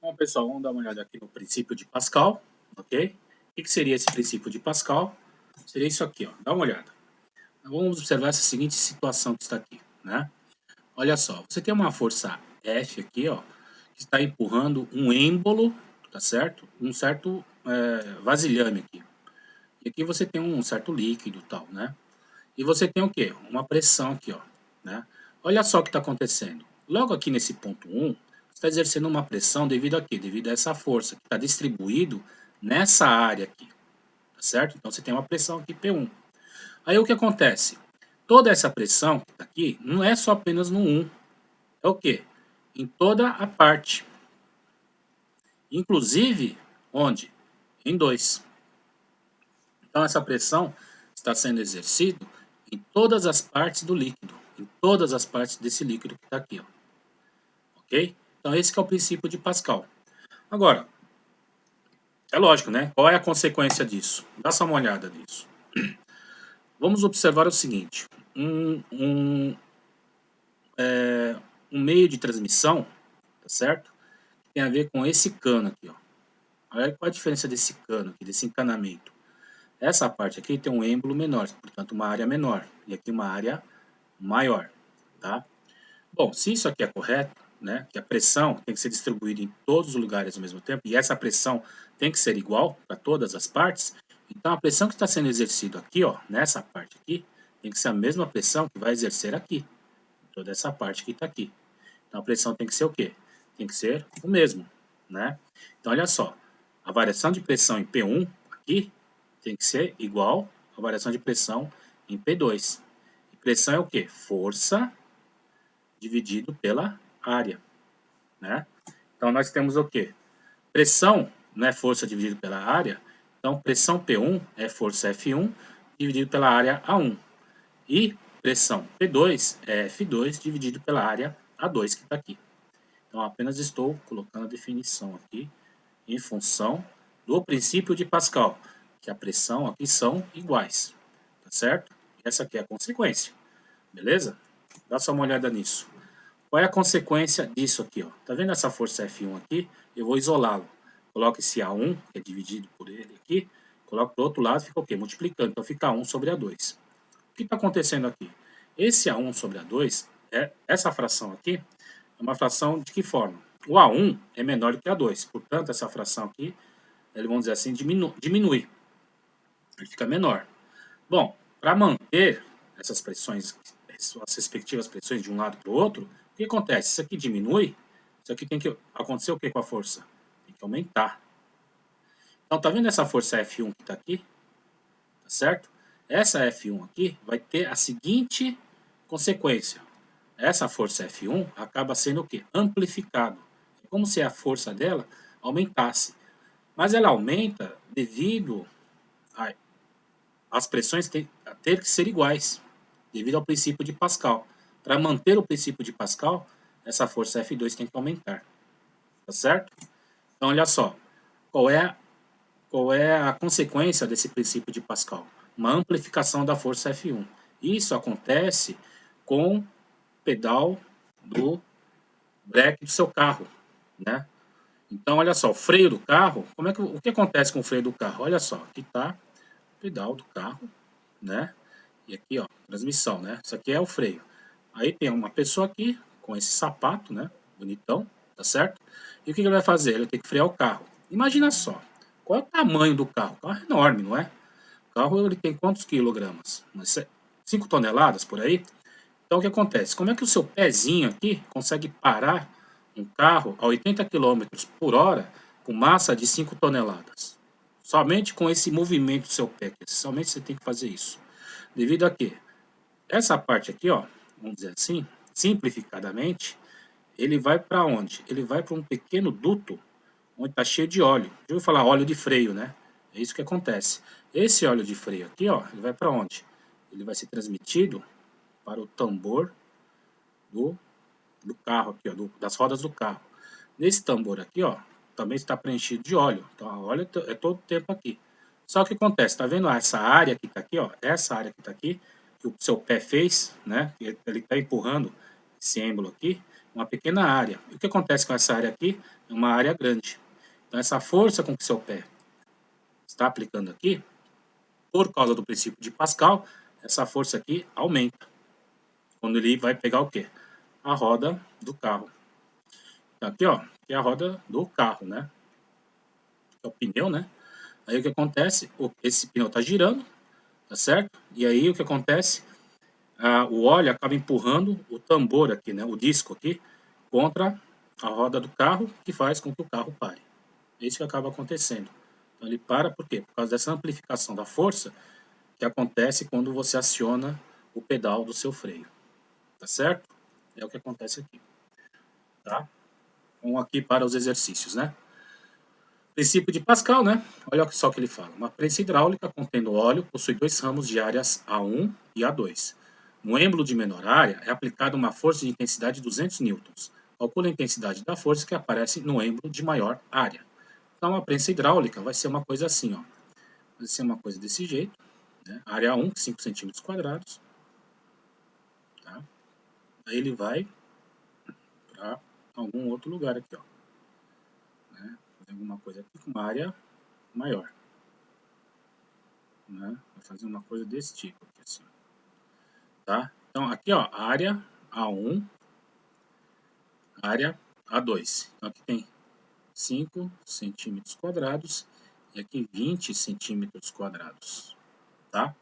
Bom, pessoal, vamos dar uma olhada aqui no princípio de Pascal, ok? O que seria esse princípio de Pascal? Seria isso aqui, ó. Dá uma olhada. Vamos observar essa seguinte situação que está aqui, né? Olha só, você tem uma força F aqui, ó, que está empurrando um êmbolo, tá certo? Um certo vasilhame aqui. E aqui você tem um certo líquido e tal, né? E você tem o quê? Uma pressão aqui, ó, né? Olha só o que está acontecendo. Logo aqui nesse ponto 1, você está exercendo uma pressão devido a quê? Devido a essa força que está distribuído nessa área aqui, tá certo? Então você tem uma pressão aqui P1. Aí o que acontece? Toda essa pressão que está aqui não é só apenas no 1, é o quê? Em toda a parte. Inclusive, onde? Em 2. Então essa pressão está sendo exercida em todas as partes do líquido, em todas as partes desse líquido que está aqui, ó. Ok? Então esse que é o princípio de Pascal. Agora, é lógico, né? Qual é a consequência disso? Dá só uma olhada nisso. Vamos observar o seguinte: um meio de transmissão, tá certo? Tem a ver com esse cano aqui, ó. Olha qual a diferença desse cano aqui, desse encanamento. Essa parte aqui tem um êmbolo menor, portanto uma área menor, e aqui uma área maior, tá? Bom, se isso aqui é correto, né, que a pressão tem que ser distribuída em todos os lugares ao mesmo tempo, e essa pressão tem que ser igual para todas as partes, então a pressão que está sendo exercida aqui, ó, nessa parte aqui, tem que ser a mesma pressão que vai exercer aqui, toda essa parte que está aqui. Então a pressão tem que ser o quê? Tem que ser o mesmo, né? Então olha só, a variação de pressão em P1 aqui tem que ser igual à variação de pressão em P2. E pressão é o quê? Força dividido pela área, né? Então nós temos o quê? Pressão não é força dividido pela área, então pressão P1 é força F1 dividido pela área A1. E pressão P2 é F2 dividido pela área A2 que está aqui. Então apenas estou colocando a definição aqui em função do princípio de Pascal, que a pressão aqui são iguais, tá certo? Essa aqui é a consequência, beleza? Dá só uma olhada nisso. Qual é a consequência disso aqui, ó? Tá vendo essa força F1 aqui? Eu vou isolá-lo. Coloco esse A1, que é dividido por ele aqui, coloco do outro lado, fica o quê? Multiplicando, então fica A1 sobre A2. O que está acontecendo aqui? Esse A1 sobre A2, essa fração aqui, é uma fração de que forma? O A1 é menor do que A2, portanto, essa fração aqui, vamos dizer assim, diminui. Ele fica menor. Bom, para manter essas pressões, as respectivas pressões de um lado para o outro, o que acontece? Isso aqui diminui, isso aqui tem que acontecer o que com a força? Tem que aumentar. Então, tá vendo essa força F1 que está aqui? Tá certo? Essa F1 aqui vai ter a seguinte consequência. Essa força F1 acaba sendo o quê? Amplificado. É como se a força dela aumentasse. Mas ela aumenta devido às pressões ter que ser iguais, devido ao princípio de Pascal. Para manter o princípio de Pascal, essa força F2 tem que aumentar. Tá certo? Então, olha só. Qual é a consequência desse princípio de Pascal? Uma amplificação da força F1. Isso acontece com o pedal do breque do seu carro, né? Então, olha só, o freio do carro, o que acontece com o freio do carro? Olha só, aqui está o pedal do carro, né? E aqui, ó, transmissão, né? Isso aqui é o freio. Aí tem uma pessoa aqui com esse sapato, né? Bonitão, tá certo? E o que ele vai fazer? Ele tem que frear o carro. Imagina só, qual é o tamanho do carro? O carro é enorme, não é? O carro ele tem quantos quilogramas? 5 toneladas por aí? Então o que acontece? Como é que o seu pezinho aqui consegue parar um carro a 80 quilômetros por hora com massa de 5 toneladas? Somente com esse movimento do seu pé. Somente você tem que fazer isso. Devido a quê? Essa parte aqui, ó, vamos dizer assim, simplificadamente, ele vai para onde? Ele vai para um pequeno duto onde está cheio de óleo. Já ouviu falar óleo de freio, né? É isso que acontece. Esse óleo de freio aqui, ó, ele vai para onde? Ele vai ser transmitido para o tambor do, do carro aqui, ó, das rodas do carro. Nesse tambor aqui, ó, também está preenchido de óleo. Então, a óleo é todo o tempo aqui. Só que acontece, tá vendo essa área que está aqui, ó? Essa área que está aqui, que o seu pé fez, né? Ele está empurrando esse êmbolo aqui. uma pequena área. E o que acontece com essa área aqui? É uma área grande. Então, essa força com que seu pé está aplicando aqui, por causa do princípio de Pascal, essa força aqui aumenta. Quando ele vai pegar o quê? A roda do carro. Então, aqui, ó, aqui é a roda do carro, né? É o pneu, né? Aí o que acontece? Esse pneu está girando, tá certo? E aí o que acontece? O óleo acaba empurrando o tambor aqui, né? O disco aqui, contra a roda do carro, que faz com que o carro pare. É isso que acaba acontecendo. Então ele para por quê? Por causa dessa amplificação da força que acontece quando você aciona o pedal do seu freio. Tá certo? É o que acontece aqui. Tá? Vamos aqui para os exercícios, né? Princípio de Pascal, né? Olha só o que ele fala. Uma prensa hidráulica contendo óleo possui dois ramos de áreas A1 e A2. No êmbolo de menor área é aplicada uma força de intensidade de 200 newtons. Calcule a intensidade da força que aparece no êmbolo de maior área. Então, a prensa hidráulica vai ser uma coisa assim, ó. Vai ser uma coisa desse jeito, né? Área 1, 5 centímetros quadrados. Tá? Aí ele vai para algum outro lugar aqui, ó. Né? Fazer alguma coisa aqui com uma área maior. Né? Vai fazer uma coisa desse tipo aqui, assim. Tá? Então, aqui, ó, área A1, área A2. Então, aqui tem 5 centímetros quadrados e aqui 20 centímetros quadrados. Tá?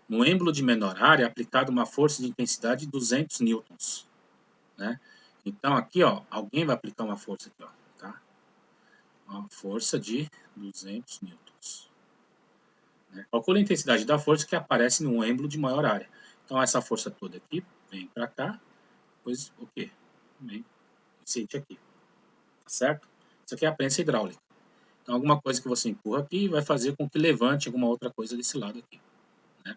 No êmbolo de menor área é aplicada uma força de intensidade de 200 newtons. Né? Então, aqui, ó, alguém vai aplicar uma força aqui, ó, tá? Uma força de 200 newtons. Né? Calcule a intensidade da força que aparece no êmbolo de maior área. Então, essa força toda aqui vem para cá, depois o quê? Vem sente aqui, tá certo? Isso aqui é a prensa hidráulica. Então, alguma coisa que você empurra aqui vai fazer com que levante alguma outra coisa desse lado aqui. Né?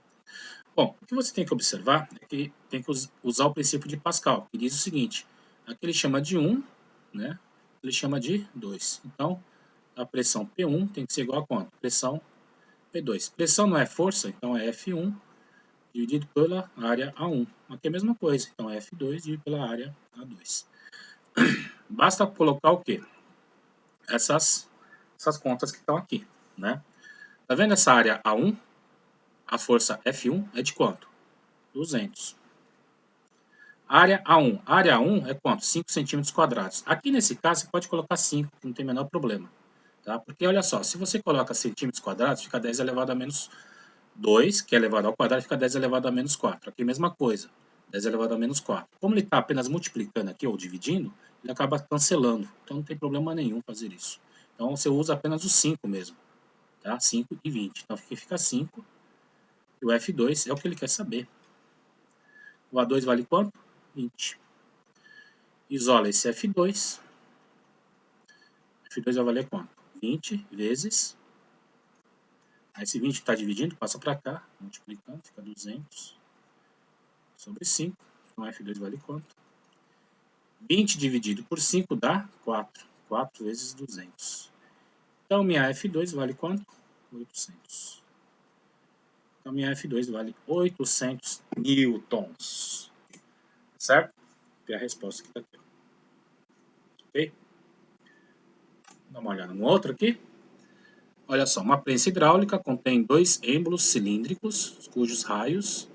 Bom, o que você tem que observar é que tem que usar o princípio de Pascal, que diz o seguinte: aqui ele chama de 1, né? Ele chama de 2. Então, a pressão P1 tem que ser igual a quanto? Pressão P2. Pressão não é força, então é F1 dividido pela área A1. Aqui é a mesma coisa, então é F2 dividido pela área A2. Basta colocar o quê? Essas contas que estão aqui, né? Tá vendo essa área A1? A força F1 é de quanto? 200. Área A1. Área A1 é quanto? 5 centímetros quadrados. Aqui nesse caso, você pode colocar 5, que não tem o menor problema. Tá? Porque olha só, se você coloca centímetros quadrados, fica 10 elevado a menos 2, que é elevado ao quadrado, fica 10 elevado a menos 4. Aqui a mesma coisa, 10 elevado a menos 4. Como ele está apenas multiplicando aqui, ou dividindo, ele acaba cancelando. Então não tem problema nenhum fazer isso. Então você usa apenas o 5 mesmo. Tá? 5 e 20. Então aqui fica 5. E o F2 é o que ele quer saber. O A2 vale quanto? 20. Isola esse F2. F2 vai valer quanto? 20 vezes. Aí esse 20 está dividindo, passa para cá, multiplicando, fica 200 sobre 5. Então F2 vale quanto? 20 dividido por 5 dá 4. 4 vezes 200. Então minha F2 vale quanto? 800. Então minha F2 vale 800 newtons. Certo? É a resposta que está aqui. Ok? Dá uma olhada no outro aqui. Olha só, uma prensa hidráulica contém dois êmbolos cilíndricos, cujos raios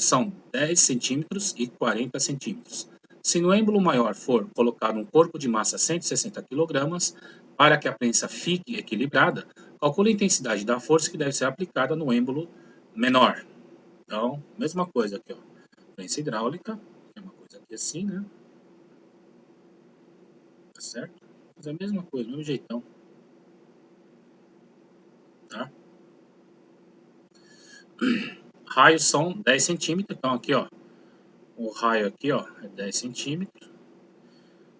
são 10 centímetros e 40 centímetros. Se no êmbolo maior for colocado um corpo de massa 160 kg, para que a prensa fique equilibrada, calcule a intensidade da força que deve ser aplicada no êmbolo menor. Então, mesma coisa aqui, ó. Prensa hidráulica, é uma coisa aqui assim, né? Tá certo? Mas é a mesma coisa, do mesmo jeitão. Tá? Raios são 10 centímetros, então aqui, ó. O raio aqui, ó, é 10 centímetros.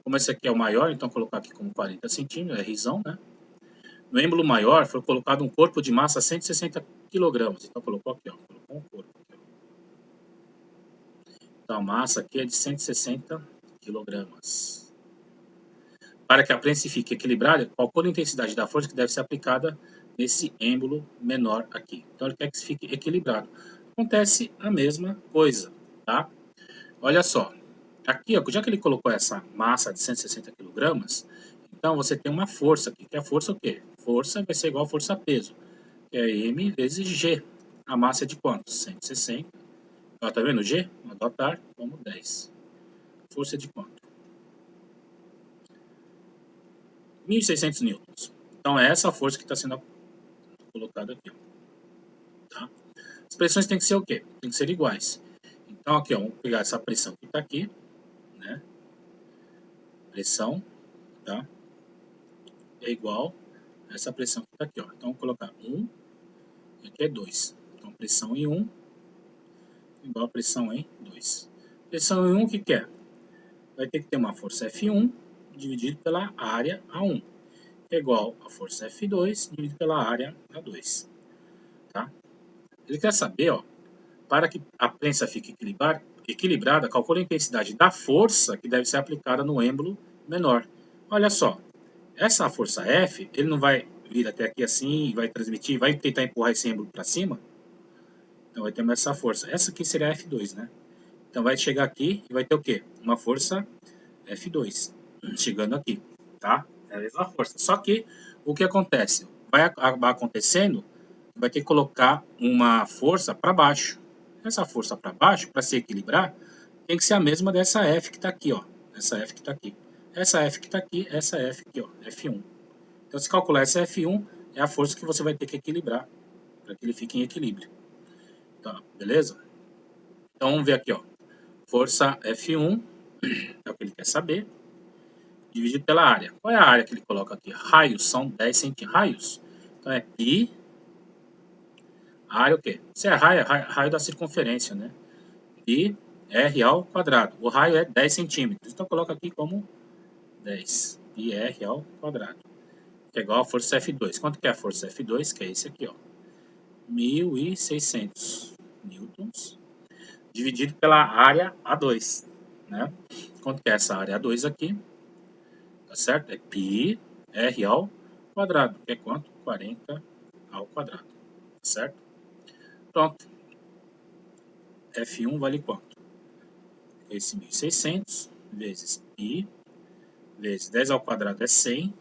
Como esse aqui é o maior, então colocar aqui como 40 centímetros, é risão, né? No êmbolo maior foi colocado um corpo de massa 160 kg. Então colocou aqui, ó, colocou um corpo aqui, ó. Então a massa aqui é de 160 kg. Para que a prensa fique equilibrada, calcule a intensidade da força que deve ser aplicada nesse êmbolo menor aqui. Então ele quer que fique equilibrado. Acontece a mesma coisa, tá? Olha só. Aqui, ó, já que ele colocou essa massa de 160 kg, então você tem uma força aqui, que é a força o quê? Força vai ser igual a força-peso, que é M vezes G. A massa é de quanto? 160. Ó, tá vendo? G, adotar como 10. Força é de quanto? 1.600 newtons. Então é essa força que está sendo colocada aqui. Tá? As pressões têm que ser o quê? Tem que ser iguais. Então aqui, ó, vamos pegar essa pressão que está aqui, né? Pressão, tá? É igual a essa pressão que está aqui, ó. Então vamos colocar 1 e aqui é 2. Então pressão em 1 igual a pressão em 2. Pressão em 1 o que que é? Vai ter que ter uma força F1 dividido pela área A1, que é igual a força F2 dividido pela área A2. Tá? Ele quer saber, ó, para que a prensa fique equilibrada, calcule a intensidade da força que deve ser aplicada no êmbolo menor. Olha só, essa força F, ele não vai vir até aqui assim, vai transmitir, vai tentar empurrar esse êmbolo para cima, então vai ter mais essa força. Essa aqui seria F2, né? Então vai chegar aqui e vai ter o quê? Uma força F2, chegando aqui, tá? É a mesma força. Só que o que acontece? Vai acabar acontecendo, vai ter que colocar uma força para baixo. Essa força para baixo, para se equilibrar, tem que ser a mesma dessa F que está aqui, ó. Essa F que está aqui. Essa F que está aqui, essa F aqui, ó, F1. Então, se calcular essa F1, é a força que você vai ter que equilibrar, para que ele fique em equilíbrio. Tá, beleza? Então, vamos ver aqui, ó. Força F1, é o que ele quer saber, dividido pela área. Qual é a área que ele coloca aqui? Raios, são 10 centirraios. Então, é π. A área é o quê? Se é raio, é raio da circunferência, né? Π r ao quadrado. O raio é 10 centímetros. Então, coloca aqui como 10. Π r ao quadrado. Que é igual a força F2. Quanto que é a força F2? Que é esse aqui, ó. 1.600 newtons. Dividido pela área A2, né? Quanto que é essa área A2 aqui? Tá certo? É π r ao quadrado, que é quanto? 40 ao quadrado, tá certo? Pronto. F1 vale quanto? Esse 1.600 vezes π vezes 10 ao quadrado é 100,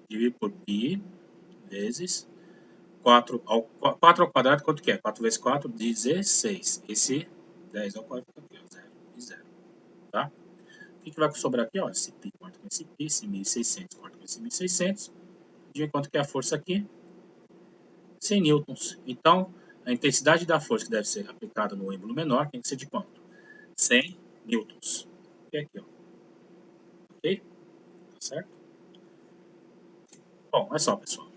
dividido por π vezes 4 ao quadrado, quanto que é? 4 vezes 4, 16. Esse 10 ao quadrado aqui, ó, 0 e 0, tá? O que vai sobrar aqui, ó? Esse π corta com esse π, esse 1.600 corta com esse 1.600. De quanto que é a força aqui? 100 newtons. Então, a intensidade da força que deve ser aplicada no êmbolo menor tem que ser de quanto? 100 newtons. E aqui, ó. Ok? Tá certo? Bom, é só, pessoal.